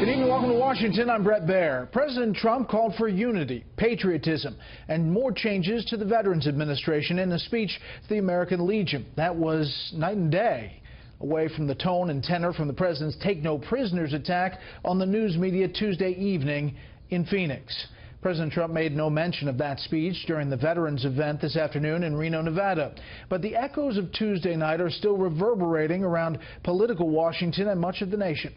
Good evening, welcome to Washington. I'm Brett Baer. President Trump called for unity, patriotism, and more changes to the Veterans Administration in a speech to the American Legion. That was night and day away from the tone and tenor from the president's Take No Prisoners attack on the news media Tuesday evening in Phoenix. President Trump made no mention of that speech during the Veterans event this afternoon in Reno, Nevada. But the echoes of Tuesday night are still reverberating around political Washington and much of the nation.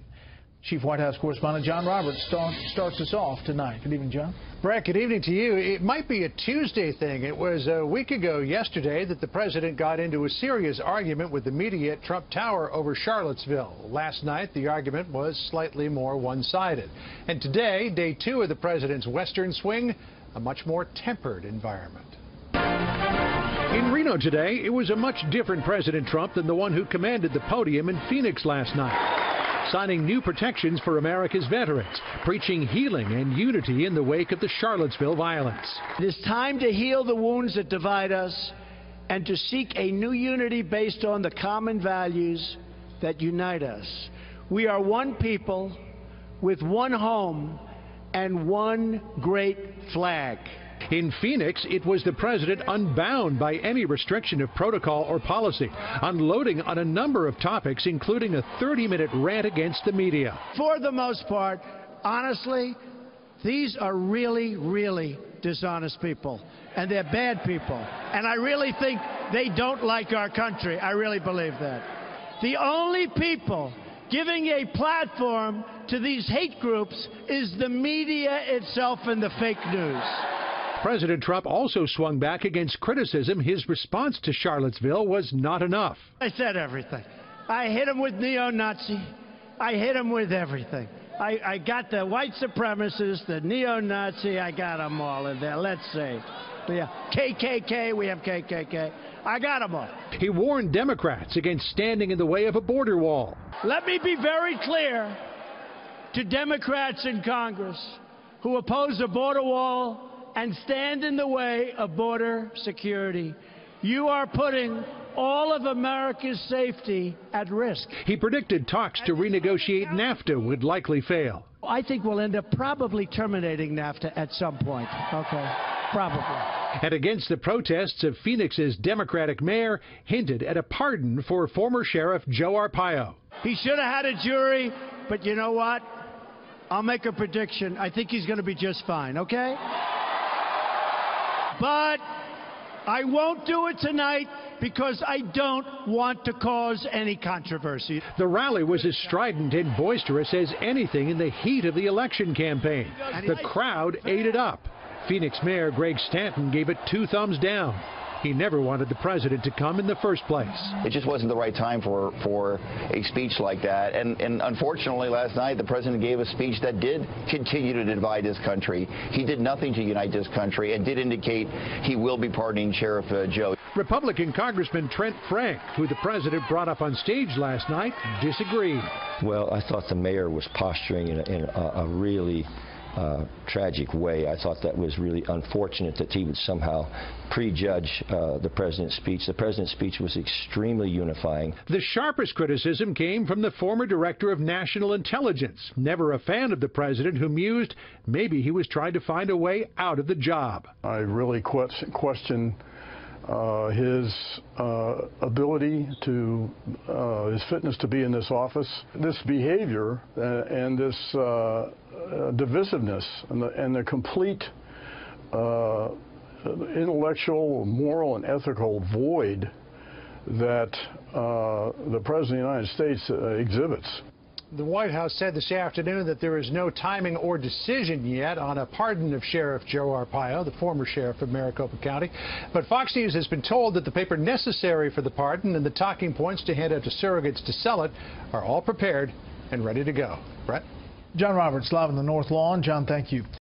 Chief White House correspondent John Roberts starts us off tonight. Good evening, John. Brett, good evening to you. It might be a Tuesday thing. It was a week ago yesterday that the president got into a serious argument with the media at Trump Tower over Charlottesville. Last night, the argument was slightly more one-sided. And today, day two of the president's Western swing, a much more tempered environment. In Reno today, it was a much different President Trump than the one who commanded the podium in Phoenix last night, signing new protections for America's veterans, preaching healing and unity in the wake of the Charlottesville violence. It is time to heal the wounds that divide us and to seek a new unity based on the common values that unite us. We are one people with one home and one great flag. In Phoenix, it was the president unbound by any restriction of protocol or policy, unloading on a number of topics, including a 30-minute rant against the media. For the most part, honestly, these are really, really dishonest people, and they're bad people. And I really think they don't like our country. I really believe that. The only people giving a platform to these hate groups is the media itself and the fake news. President Trump also swung back against criticism his response to Charlottesville was not enough. I said everything. I hit him with neo-Nazi. I hit him with everything. I got the white supremacists, the neo-Nazi, I got them all in there. Let's see. Yeah. KKK, we have KKK. I got them all. He warned Democrats against standing in the way of a border wall. Let me be very clear to Democrats in Congress who oppose a border wall and stand in the way of border security. You are putting all of America's safety at risk. He predicted talks to renegotiate NAFTA would likely fail. I think we'll end up probably terminating NAFTA at some point. Okay, probably. And against the protests of Phoenix's Democratic mayor, hinted at a pardon for former Sheriff Joe Arpaio. He should have had a jury, but you know what? I'll make a prediction. I think he's going to be just fine, okay? But I won't do it tonight because I don't want to cause any controversy. The rally was as strident and boisterous as anything in the heat of the election campaign. The crowd ate it up. Phoenix Mayor Greg Stanton gave it 2 thumbs down. He never wanted the president to come in the first place. It just wasn't the right time for a speech like that. And unfortunately, last night, the president gave a speech that did continue to divide his country. He did nothing to unite this country and did indicate he will be pardoning Sheriff Joe. Republican Congressman Trent Frank, who the president brought up on stage last night, disagreed. Well, I thought the mayor was posturing in a really tragic way. I thought that was really unfortunate that he would somehow prejudge the president's speech. The president's speech was extremely unifying. The sharpest criticism came from the former director of national intelligence, never a fan of the president, who mused maybe he was trying to find a way out of the job. I really question his ability to, his fitness to be in this office. This behavior and this divisiveness and the complete intellectual, moral, and ethical void that the President of the United States exhibits. The White House said this afternoon that there is no timing or decision yet on a pardon of Sheriff Joe Arpaio, the former sheriff of Maricopa County. But Fox News has been told that the paper necessary for the pardon and the talking points to hand out to surrogates to sell it are all prepared and ready to go. Brett? John Roberts live on the North Lawn. John, thank you.